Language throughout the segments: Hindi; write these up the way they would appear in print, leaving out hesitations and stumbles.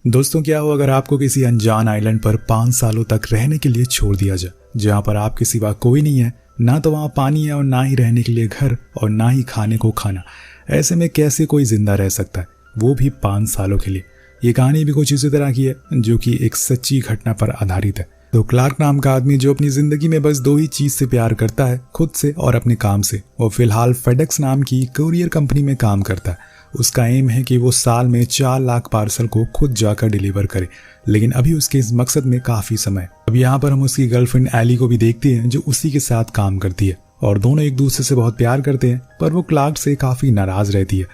दोस्तों, क्या हो अगर आपको किसी अनजान आइलैंड पर 5 सालों तक रहने के लिए छोड़ दिया जाए, जहाँ पर आपके सिवा कोई नहीं है, ना तो वहाँ पानी है और ना ही रहने के लिए घर और ना ही खाने को खाना। ऐसे में कैसे कोई जिंदा रह सकता है, वो भी 5 सालों के लिए। ये कहानी भी कुछ इसी तरह की है, जो कि एक सच्ची घटना पर आधारित है। तो क्लार्क नाम का आदमी, जो अपनी जिंदगी में बस 2 ही चीज से प्यार करता है, खुद से और अपने काम से। वो फिलहाल फेडेक्स नाम की कुरियर कंपनी में काम करता है। उसका एम है कि वो साल में 4 लाख पार्सल को खुद जाकर डिलीवर करे, लेकिन अभी उसके इस मकसद में काफी समय। अब यहाँ पर हम उसकी गर्लफ्रेंड एली को भी देखते हैं, जो उसी के साथ काम करती है, और दोनों एक दूसरे से बहुत प्यार करते हैं। पर वो क्लार्क से काफी नाराज रहती है,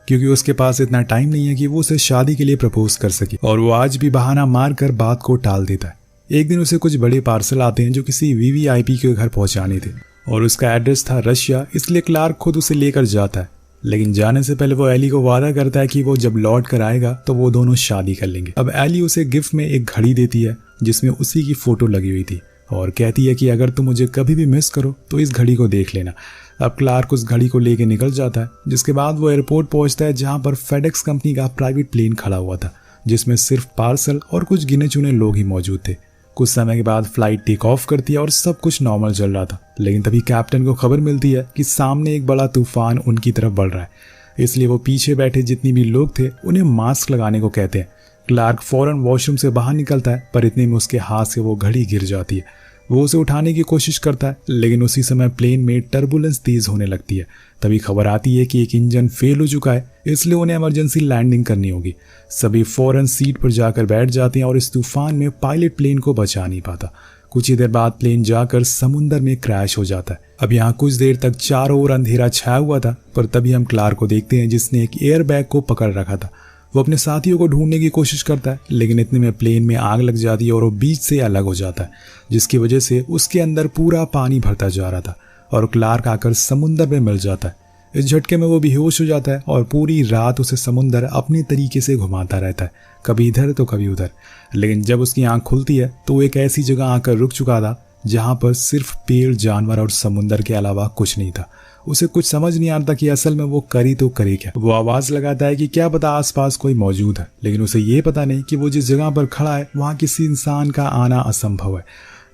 क्योंकि उसके पास इतना टाइम नहीं है कि वो उसे शादी के लिए प्रपोज कर सके, और वो आज भी बहाना मारकर बात को टाल देता है। एक दिन उसे कुछ बड़े पार्सल आते हैं, जो किसी वीवीआईपी के घर पहुंचाने थे, और उसका एड्रेस था रशिया। इसलिए क्लार्क खुद उसे लेकर जाता है, लेकिन जाने से पहले वो एली को वादा करता है कि वो जब लौट कर आएगा तो वो दोनों शादी कर लेंगे। अब एली उसे गिफ्ट में एक घड़ी देती है, जिसमें उसी की फोटो लगी हुई थी, और कहती है कि अगर तुम मुझे कभी भी मिस करो तो इस घड़ी को देख लेना। अब क्लार्क उस घड़ी को लेके निकल जाता है, जिसके बाद वो एयरपोर्ट पहुंचता है, जहां पर फेडेक्स कंपनी का प्राइवेट प्लेन खड़ा हुआ था, जिसमें सिर्फ पार्सल और कुछ गिने चुने लोग ही मौजूद थे। कुछ समय के बाद फ्लाइट टेक ऑफ करती है और सब कुछ नॉर्मल चल रहा था, लेकिन तभी कैप्टन को खबर मिलती है कि सामने एक बड़ा तूफान उनकी तरफ बढ़ रहा है। इसलिए वो पीछे बैठे जितनी भी लोग थे उन्हें मास्क लगाने को कहते हैं। क्लार्क फौरन वॉशरूम से बाहर निकलता है, पर इतने में उसके हाथ से वो घड़ी गिर जाती है। वो उसे उठाने की कोशिश करता है, लेकिन उसी समय प्लेन में टर्बुलेंस तेज होने लगती है। तभी खबर आती है कि एक इंजन फेल हो चुका है, इसलिए उन्हें इमरजेंसी लैंडिंग करनी होगी। सभी फौरन सीट पर जाकर बैठ जाते हैं, और इस तूफान में पायलट प्लेन को बचा नहीं पाता। कुछ ही देर बाद प्लेन जाकर समुंदर में क्रैश हो जाता है। अब यहाँ कुछ देर तक चारों ओर अंधेरा छाया हुआ था, पर तभी हम क्लार्क को देखते हैं, जिसने एक एयर बैग को पकड़ रखा था। वो अपने साथियों को ढूंढने की कोशिश करता है, लेकिन इतने में प्लेन में आग लग जाती है और वो बीच से अलग हो जाता है, जिसकी वजह से उसके अंदर पूरा पानी भरता जा रहा था, और क्लार्क आकर समुंदर में मिल जाता है। इस झटके में वो बेहोश हो जाता है, और पूरी रात उसे समुंदर अपने तरीके से घुमाता रहता है, कभी इधर तो कभी उधर। लेकिन जब उसकी आंख खुलती है तो वो एक ऐसी जगह आकर रुक चुका था, जहां पर सिर्फ पेड़, जानवर और समुंदर के अलावा कुछ नहीं था। उसे कुछ समझ नहीं आता कि असल में वो करी तो करे क्या। वो आवाज लगाता है कि क्या पता आसपास कोई मौजूद है, लेकिन उसे ये पता नहीं कि वो जिस जगह पर खड़ा है वहां किसी इंसान का आना असंभव है।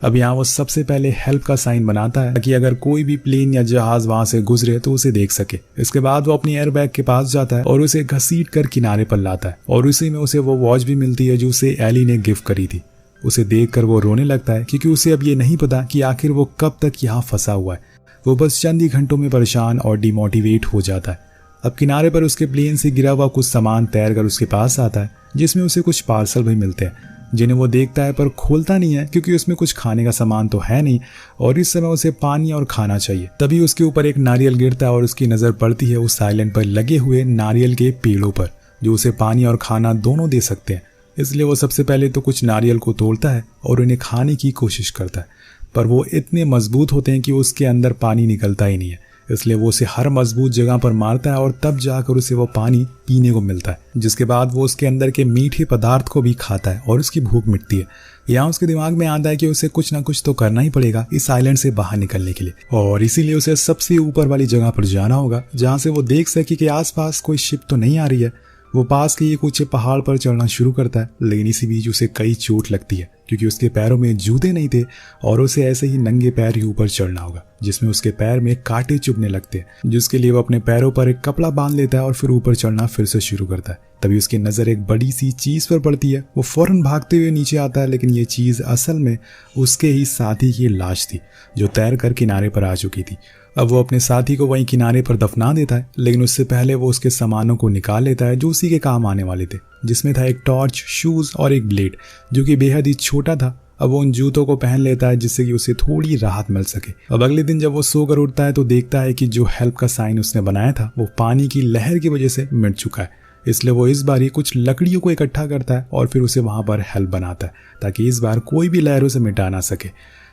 अब यहाँ वो सबसे पहले हेल्प का साइन बनाता है, कि अगर कोई भी प्लेन या जहाज वहां से गुजरे तो उसे देख सके। इसके बाद वो अपनी एयरबैग के पास जाता है और उसे घसीट कर किनारे पर लाता है, और उसी में उसे वो वॉच भी मिलती है, जो उसे एली ने गिफ्ट करी थी। उसे देखकर वो रोने लगता है, क्योंकि उसे अब ये नहीं पता कि आखिर वो कब तक यहाँ फंसा हुआ है। वो बस चंद ही घंटों में परेशान और डिमोटिवेट हो जाता है। अब किनारे पर उसके प्लेन से गिरा हुआ कुछ सामान तैर कर उसके पास आता है, जिसमें उसे कुछ पार्सल भी मिलते हैं, जिन्हें वो देखता है पर खोलता नहीं है, क्योंकि उसमें कुछ खाने का सामान तो है नहीं, और इस समय उसे पानी और खाना चाहिए। तभी उसके ऊपर एक नारियल गिरता है, और उसकी नजर पड़ती है उस आइलैंड पर लगे हुए नारियल के पेड़ों पर, जो उसे पानी और खाना दोनों दे सकते हैं। इसलिए वो सबसे पहले तो कुछ नारियल को तोड़ता है और उन्हें खाने की कोशिश करता है, पर वो इतने मजबूत होते हैं कि उसके अंदर पानी निकलता ही नहीं है। इसलिए वो उसे हर मजबूत जगह पर मारता है, और तब जाकर उसे वो पानी पीने को मिलता है, जिसके बाद वो उसके अंदर के मीठे पदार्थ को भी खाता है और उसकी भूख मिटती है। यहाँ उसके दिमाग में आता है कि उसे कुछ ना कुछ तो करना ही पड़ेगा इस आइलैंड से बाहर निकलने के लिए, और इसीलिए उसे सबसे ऊपर वाली जगह पर जाना होगा, जहाँ से वो देख सके कि आसपास कोई शिप तो नहीं आ रही है। वो पास के एक ऊंचे पहाड़ पर चढ़ना शुरू करता है, लेकिन इसी बीच उसे कई चोट लगती है, क्योंकि उसके पैरों में जूते नहीं थे, और उसे ऐसे ही नंगे पैर ही ऊपर चढ़ना होगा, जिसमें उसके पैर में कांटे चुभने लगते हैं, जिसके लिए वो अपने पैरों पर एक कपड़ा बांध लेता है और फिर ऊपर चढ़ना फिर से शुरू करता है। तभी उसकी नजर एक बड़ी सी चीज पर पड़ती है। वो फौरन भागते हुए नीचे आता है, लेकिन ये चीज असल में उसके ही साथी की लाश थी, जो तैर कर किनारे पर आ चुकी थी। अब वो अपने साथी को वहीं किनारे पर दफना देता है, लेकिन उससे पहले वो उसके सामानों को निकाल लेता है, जो उसी के काम आने वाले थे, जिसमें था एक टॉर्च, शूज और एक ब्लेड, जो कि बेहद ही छोटा था। अब वो उन जूतों को पहन लेता है, जिससे कि उसे थोड़ी राहत मिल सके। अब अगले दिन जब वो सोकर उठता है तो देखता है कि जो हेल्प का साइन उसने बनाया था वो पानी की लहर की वजह से मिट चुका है। इसलिए वो इस बार ही कुछ लकड़ियों को इकट्ठा करता है और फिर उसे वहां पर हेल्प बनाता है, ताकि इस बार कोई भी लहरों से मिटा ना सके।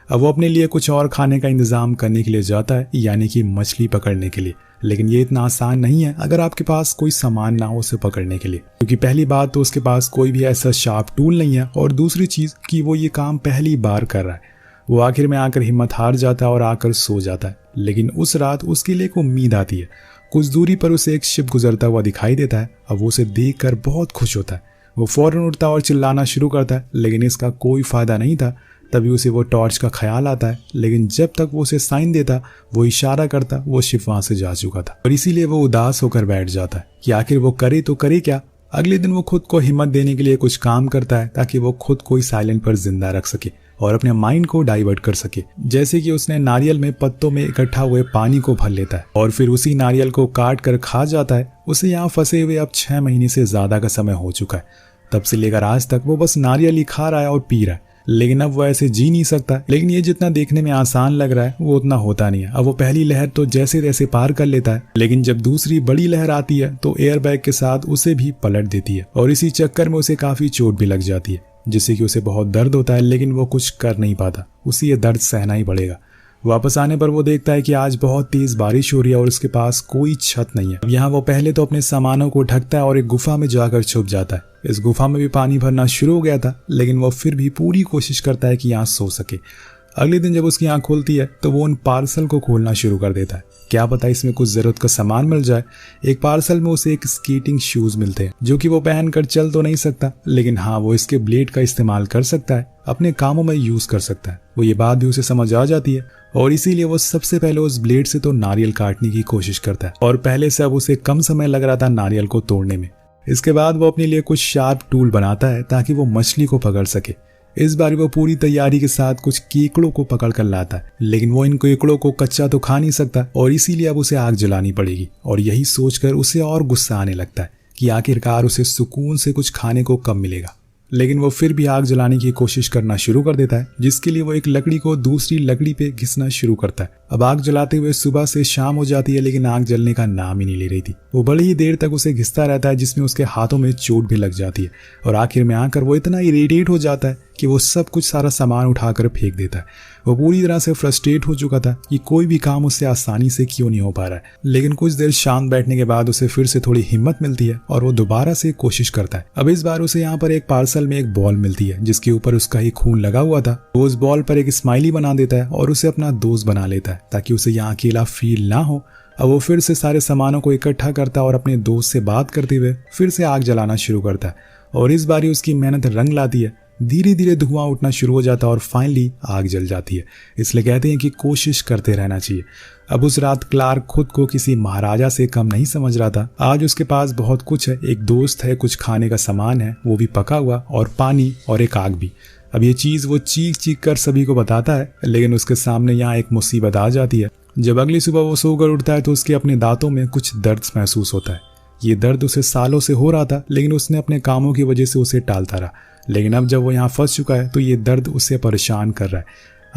अब वो अपने लिए कुछ और खाने का इंतजाम करने के लिए जाता है, यानी कि मछली पकड़ने के लिए। लेकिन ये इतना आसान नहीं है अगर आपके पास कोई सामान ना हो उसे पकड़ने के लिए, क्योंकि पहली बात तो उसके पास कोई भी ऐसा शार्प टूल नहीं है, और दूसरी चीज कि वो ये काम पहली बार कर रहा है। वो आखिर में आकर हिम्मत हार जाता है और आकर सो जाता है। लेकिन उस रात उसके लिए एक उम्मीद आती है। कुछ दूरी पर उसे एक शिप गुजरता हुआ दिखाई देता है। अब वो उसे देखकर बहुत खुश होता है। वो फौरन उठता और चिल्लाना शुरू करता है, लेकिन इसका कोई फायदा नहीं था। तभी उसे वो टॉर्च का ख्याल आता है, लेकिन जब तक वो उसे साइन देता, वो इशारा करता, वो शिप वहां से जा चुका था। और इसीलिए वो उदास होकर बैठ जाता है कि आखिर वो करे तो करे क्या। अगले दिन वो खुद को हिम्मत देने के लिए कुछ काम करता है ताकि वो खुद को इस आइलैंड पर जिंदा रख सके और अपने माइंड को डाइवर्ट कर सके। जैसे कि उसने नारियल में पत्तों में इकट्ठा हुए पानी को भर लेता है और फिर उसी नारियल को काट कर खा जाता है। उसे यहाँ फंसे हुए अब 6 महीने से ज्यादा का समय हो चुका है। तब से लेकर आज तक वो बस नारियल ही खा रहा है और पी रहा है, लेकिन अब वो ऐसे जी नहीं सकता। लेकिन ये जितना देखने में आसान लग रहा है वो उतना होता नहीं है। अब वो पहली लहर तो जैसे तैसे पार कर लेता है, लेकिन जब दूसरी बड़ी लहर आती है तो एयर बैग के साथ उसे भी पलट देती है और इसी चक्कर में उसे काफी चोट भी लग जाती है, जिससे कि उसे बहुत दर्द होता है, लेकिन वो कुछ कर नहीं पाता। उसे ये दर्द सहना ही पड़ेगा। वापस आने पर वो देखता है कि आज बहुत तेज बारिश हो रही है और उसके पास कोई छत नहीं है। यहाँ वो पहले तो अपने सामानों को ढकता है और एक गुफा में जाकर छुप जाता है। इस गुफा में भी पानी भरना शुरू हो गया था, लेकिन वो फिर भी पूरी कोशिश करता है कि यहाँ सो सके। अगले दिन जब उसकी आंख खुलती है तो वो उन पार्सल को खोलना शुरू कर देता है। क्या पता इसमें कुछ जरूरत का सामान मिल जाए। एक पार्सल में उसे एक स्केटिंग शूज मिलते हैं, जो कि वो पहनकर चल तो नहीं सकता, लेकिन हाँ वो इसके ब्लेड का इस्तेमाल कर सकता है, अपने कामों में यूज कर सकता है। वो ये बात भी उसे समझ आ जाती है और इसीलिए वो सबसे पहले उस ब्लेड से तो नारियल काटने की कोशिश करता है और पहले से अब उसे कम समय लग रहा था नारियल को तोड़ने में। इसके बाद वो अपने लिए कुछ शार्प टूल बनाता है ताकि वो मछली को पकड़ सके। इस बार वो पूरी तैयारी के साथ कुछ केकड़ों को पकड़ कर लाता है, लेकिन वो इन केकड़ों को कच्चा तो खा नहीं सकता और इसीलिए अब उसे आग जलानी पड़ेगी। और यही सोचकर उसे और गुस्सा आने लगता है कि आखिरकार उसे सुकून से कुछ खाने को कब मिलेगा। लेकिन वो फिर भी आग जलाने की कोशिश करना शुरू कर देता है, जिसके लिए वो एक लकड़ी को दूसरी लकड़ी पे घिसना शुरू करता है। अब आग जलाते हुए सुबह से शाम हो जाती है, लेकिन आग जलने का नाम ही नहीं ले रही थी। वो बड़ी ही देर तक उसे घिसता रहता है, जिसमें उसके हाथों में चोट भी लग जाती है और आखिर में आकर वो इतना इरिटेट हो जाता है कि वो सब कुछ सारा सामान उठाकर फेंक देता है। वो पूरी तरह से फ्रस्ट्रेट हो चुका था कि कोई भी काम उससे आसानी से क्यों नहीं हो पा रहा है। लेकिन कुछ देर शांत बैठने के बाद उसे फिर से थोड़ी हिम्मत मिलती है और वो दोबारा से कोशिश करता है। अब इस बार उसे यहाँ पर एक पार्सल में एक बॉल मिलती है, जिसके ऊपर उसका ही खून लगा हुआ था। वो उस बॉल पर एक स्माइली बना देता है और उसे अपना दोस्त बना लेता है ताकि उसे यहाँ अकेला फील ना हो। अब वो फिर से सारे सामानों को इकट्ठा करता है और अपने दोस्त से बात करते हुए फिर से आग जलाना शुरू करता है और इस बार उसकी मेहनत रंग लाती है। धीरे धीरे धुआं उठना शुरू हो जाता है और फाइनली आग जल जाती है। इसलिए कहते हैं कि कोशिश करते रहना चाहिए। अब उस रात क्लार्क खुद को किसी महाराजा से कम नहीं समझ रहा था। आज उसके पास बहुत कुछ है, एक दोस्त है, कुछ खाने का सामान है, वो भी पका हुआ, और पानी और एक आग भी। अब ये चीज वो चीख चीख कर सभी को बताता है, लेकिन उसके सामने यहाँ एक मुसीबत आ जाती है। जब अगली सुबह वो सोकर उठता है तो उसके अपने दांतों में कुछ दर्द महसूस होता है। ये दर्द उसे सालों से हो रहा था, लेकिन उसने अपने कामों की वजह से उसे टालता रहा। लेकिन अब जब वो यहाँ फंस चुका है तो ये दर्द उसे परेशान कर रहा है।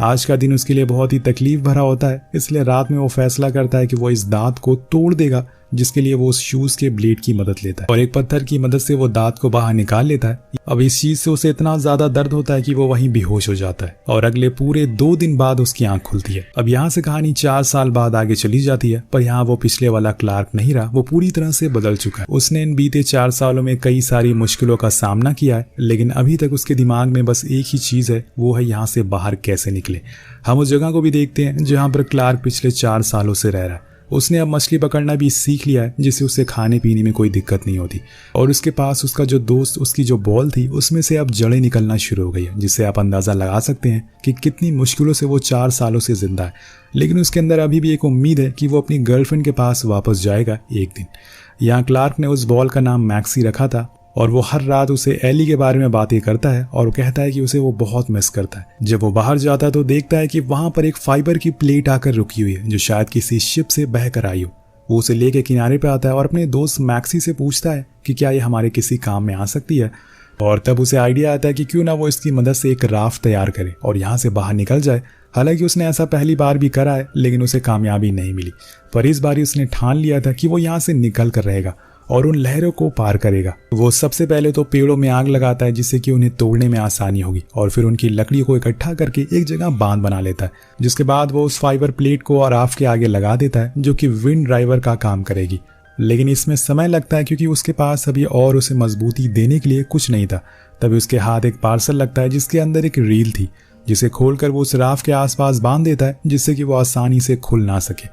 आज का दिन उसके लिए बहुत ही तकलीफ भरा होता है, इसलिए रात में वो फैसला करता है कि वो इस दांत को तोड़ देगा, जिसके लिए वो उस शूज के ब्लेड की मदद लेता है और एक पत्थर की मदद से वो दांत को बाहर निकाल लेता है। अब इस चीज से उसे इतना ज्यादा दर्द होता है कि वो वहीं बेहोश हो जाता है और अगले पूरे 2 दिन बाद उसकी आंख खुलती है। अब यहाँ से कहानी 4 साल बाद आगे चली जाती है, पर यहाँ वो पिछले वाला क्लार्क नहीं रहा, वो पूरी तरह से बदल चुका है। उसने इन बीते 4 सालों में कई सारी मुश्किलों का सामना किया है, लेकिन अभी तक उसके दिमाग में बस एक ही चीज है, वो है यहाँ से बाहर कैसे निकले। हम उस जगह को भी देखते हैं जहाँ पर क्लार्क पिछले 4 सालों से रह रहा है। उसने अब मछली पकड़ना भी सीख लिया है, जिससे उसे खाने पीने में कोई दिक्कत नहीं होती। और उसके पास उसका जो दोस्त, उसकी जो बॉल थी, उसमें से अब जड़ें निकलना शुरू हो गई है, जिससे आप अंदाजा लगा सकते हैं कि कितनी मुश्किलों से वो 4 सालों से जिंदा है। लेकिन उसके अंदर अभी भी एक उम्मीद है कि वो अपनी गर्लफ्रेंड के पास वापस जाएगा एक दिन। यहाँ क्लार्क ने उस बॉल का नाम मैक्सी रखा था और वो हर रात उसे एली के बारे में बातें करता है और कहता है कि उसे वो बहुत मिस करता है। जब वो बाहर जाता है तो देखता है कि वहां पर एक फाइबर की प्लेट आकर रुकी हुई है, जो शायद किसी शिप से बह कर आई हो। वो उसे लेके किनारे पे आता है और अपने दोस्त मैक्सी से पूछता है कि क्या ये हमारे किसी काम में आ सकती है। और तब उसे आइडिया आता है कि क्यों ना वो इसकी मदद से एक राफ्ट तैयार करे और यहाँ से बाहर निकल जाए। हालांकि उसने ऐसा पहली बार भी करा है, लेकिन उसे कामयाबी नहीं मिली। पर इस बार उसने ठान लिया था कि वो यहाँ से निकल कर रहेगा और उन लहरों को पार करेगा। वो सबसे पहले तो पेड़ों में आग लगाता है, जिससे कि उन्हें तोड़ने में आसानी होगी, और फिर उनकी लकड़ी को इकट्ठा करके एक जगह बांध बना लेता है, जिसके बाद वो उस फाइबर प्लेट को और राफ्ट के आगे लगा देता है, जो कि विंड ड्राइवर का काम करेगी। लेकिन इसमें समय लगता है क्योंकि उसके पास अभी और उसे मजबूती देने के लिए कुछ नहीं था। तभी उसके हाथ एक पार्सल लगता है, जिसके अंदर एक रील थी, जिसे खोलकर वो उस राफ्ट के आसपास बांध देता है, जिससे कि वो आसानी से खुल ना सके।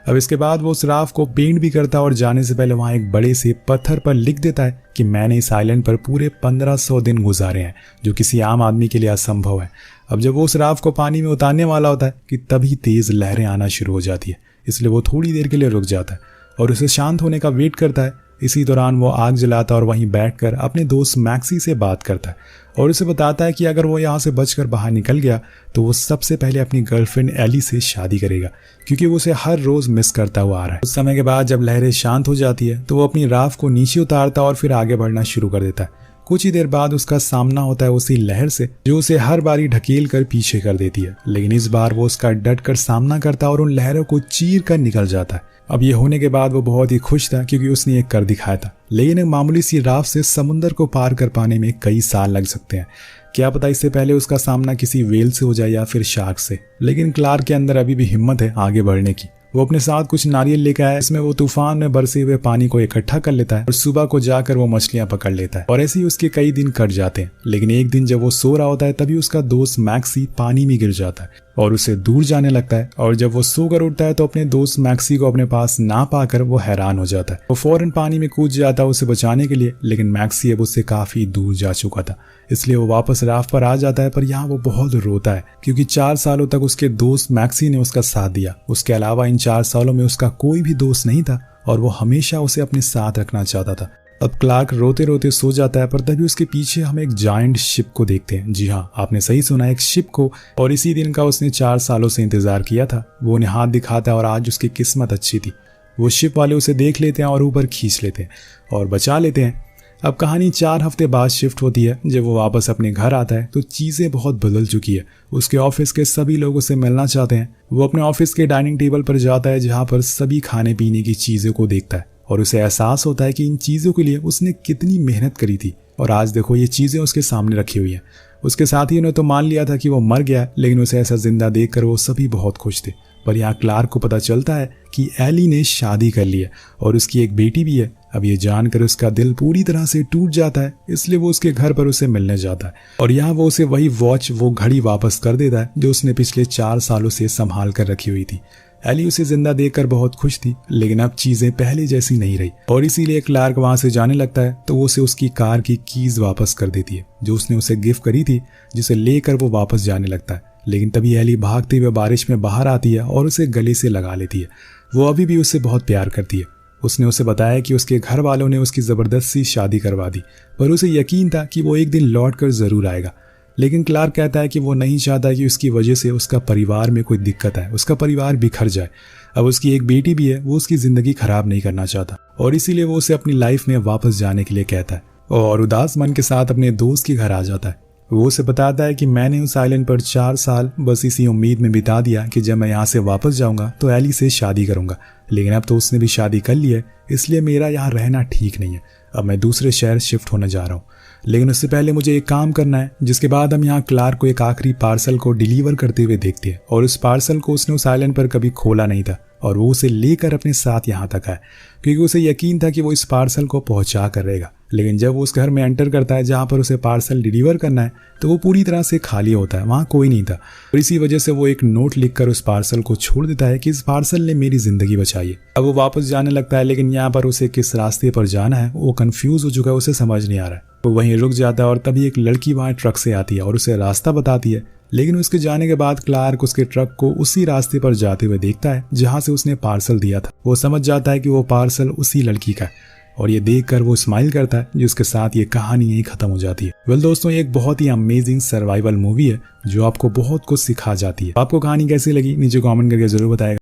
अब इसके बाद वो उस राफ को पेंट भी करता है और जाने से पहले वहाँ एक बड़े से पत्थर पर लिख देता है कि मैंने इस आइलैंड पर पूरे 1500 दिन गुजारे हैं, जो किसी आम आदमी के लिए असंभव है। अब जब वो उस राफ को पानी में उतारने वाला होता है कि तभी तेज लहरें आना शुरू हो जाती है, इसलिए वो थोड़ी देर के लिए रुक जाता है और उसे शांत होने का वेट करता है। इसी दौरान वो आग जलाता है और वहीं बैठकर अपने दोस्त मैक्सी से बात करता है और उसे बताता है कि अगर वो यहाँ से बचकर बाहर निकल गया तो वो सबसे पहले अपनी गर्लफ्रेंड एली से शादी करेगा, क्योंकि वो उसे हर रोज मिस करता हुआ आ रहा है। उस समय के बाद जब लहरें शांत हो जाती है तो वो अपनी राफ को नीचे उतारता और फिर आगे बढ़ना शुरू कर देता है। कुछ ही देर बाद उसका सामना होता है उसी लहर से जो उसे हर बारी ढकेल कर पीछे कर देती है, लेकिन इस बार वो उसका डट कर सामना करता है और उन लहरों को चीर कर निकल जाता है। अब ये होने के बाद वो बहुत ही खुश था क्योंकि उसने ये कर दिखाया था, लेकिन एक मामूली सी राफ से समुद्र को पार कर पाने में कई साल लग सकते हैं। क्या पता इससे पहले उसका सामना किसी वेल से हो जाए या फिर शार्क से, लेकिन क्लार्क के अंदर अभी भी हिम्मत है आगे बढ़ने की। वो अपने साथ कुछ नारियल लेकर आया, इसमें वो तूफान में बरसे हुए पानी को इकट्ठा कर लेता है और सुबह को जाकर वो मछलियां पकड़ लेता है और ऐसे ही उसके कई दिन कट जाते हैं। लेकिन एक दिन जब वो सो रहा होता है तभी उसका दोस्त मैक्सी पानी में गिर जाता है और उसे दूर जाने लगता है और जब वो सोकर उठता है तो अपने दोस्त मैक्सी को अपने पास ना पाकर वो हैरान हो जाता है। वो फौरन पानी में कूद जाता है उसे बचाने के लिए, लेकिन मैक्सी अब उससे काफी दूर जा चुका था, इसलिए वो वापस राफ्ट पर आ जाता है। पर यहाँ वो बहुत रोता है क्योंकि 4 सालों तक उसके दोस्त मैक्सी ने उसका साथ दिया। उसके अलावा इन 4 सालों में उसका कोई भी दोस्त नहीं था और वो हमेशा उसे अपने साथ रखना चाहता था। अब क्लार्क रोते रोते सो जाता है, पर तभी उसके पीछे हम एक जायंट शिप को देखते हैं। जी हाँ, आपने सही सुना, एक शिप को। और इसी दिन का उसने 4 सालों से इंतजार किया था। वो उन्हें हाथ दिखाता है और आज उसकी किस्मत अच्छी थी। वो शिप वाले उसे देख लेते हैं और ऊपर खींच लेते हैं और बचा लेते हैं। अब कहानी 4 हफ्ते बाद शिफ्ट होती है। जब वो वापस अपने घर आता है तो चीजें बहुत बदल चुकी है। उसके ऑफिस के सभी लोग उसे मिलना चाहते हैं। वो अपने ऑफिस के डाइनिंग टेबल पर जाता है जहाँ पर सभी खाने पीने की चीजों को देखता है और उसे एहसास होता है कि इन चीजों के लिए उसने कितनी मेहनत करी थी और आज देखो ये चीजें उसके सामने रखी हुई हैं। उसके साथियों ने तो मान लिया था कि वो मर गया, लेकिन उसे ऐसा जिंदा देखकर वो सभी बहुत खुश थे। पर यहाँ क्लार्क को पता चलता है कि एली ने शादी कर ली है और उसकी एक बेटी भी है। अब ये जानकर उसका दिल पूरी तरह से टूट जाता है, इसलिए वो उसके घर पर उसे मिलने जाता है और यहाँ वो उसे वही वो घड़ी वापस कर देता है जो उसने पिछले 4 सालों से संभाल कर रखी हुई थी। एली उसे जिंदा देखकर बहुत खुश थी, लेकिन अब चीजें पहले जैसी नहीं रही और इसीलिए क्लार्क वहां से जाने लगता है तो वो उसे उसकी कार की कीज वापस कर देती है जो उसने उसे गिफ्ट करी थी, जिसे लेकर वो वापस जाने लगता है। लेकिन तभी एली भागते हुए बारिश में बाहर आती है और उसे गले से लगा लेती है। वो अभी भी उससे बहुत प्यार करती है। उसने उसे बताया कि उसके घर वालों ने उसकी जबरदस्ती शादी करवा दी, पर उसे यकीन था कि वो एक दिन लौट कर जरूर आएगा। लेकिन क्लार्क कहता है कि वो नहीं चाहता कि उसकी वजह से उसका परिवार में कोई दिक्कत आए, उसका परिवार बिखर जाए। अब उसकी एक बेटी भी है, वो उसकी जिंदगी खराब नहीं करना चाहता और इसीलिए वो उसे अपनी लाइफ में वापस जाने के लिए कहता है और उदास मन के साथ अपने दोस्त के घर आ जाता है। वो उसे बताता है कि मैंने उस आइलैंड पर 4 साल बस इसी उम्मीद में बिता दिया कि जब मैं यहाँ से वापस जाऊंगा तो एली से शादी करूंगा, लेकिन अब तो उसने भी शादी कर ली है, इसलिए मेरा यहाँ रहना ठीक नहीं है। अब मैं दूसरे शहर शिफ्ट होने जा रहा हूँ, लेकिन उससे पहले मुझे एक काम करना है। जिसके बाद हम यहाँ क्लार्क को एक आखिरी पार्सल को डिलीवर करते हुए देखते हैं और उस पार्सल को उसने उस आइलैंड पर कभी खोला नहीं था और वो उसे लेकर अपने साथ यहाँ तक आया क्योंकि उसे यकीन था कि वो इस पार्सल को पहुंचा कर रहेगा। लेकिन जब वो उस घर में एंटर करता है जहाँ पर उसे पार्सल डिलीवर करना है तो वो पूरी तरह से खाली होता है, वहाँ कोई नहीं था और इसी वजह से वो एक नोट लिखकर उस पार्सल को छोड़ देता है कि इस पार्सल ने मेरी जिंदगी बचाई है। अब वो वापस जाने लगता है, लेकिन यहाँ पर उसे किस रास्ते पर जाना है वो कंफ्यूज हो चुका है, उसे समझ नहीं आ रहा है। वो वहीं रुक जाता है और तभी एक लड़की वहाँ ट्रक से आती है और उसे रास्ता बताती है, लेकिन उसके जाने के बाद क्लार्क उसके ट्रक को उसी रास्ते पर जाते हुए देखता है जहाँ से उसने पार्सल दिया था। वो समझ जाता है कि वो पार्सल उसी लड़की का है और ये देखकर वो स्माइल करता है, जिसके साथ ये कहानी यही खत्म हो जाती है। वेल दोस्तों, ये एक बहुत ही अमेजिंग सर्वाइवल मूवी है जो आपको बहुत कुछ सिखा जाती है। आपको कहानी कैसी लगी नीचे कमेंट करके जरूर बताएगा।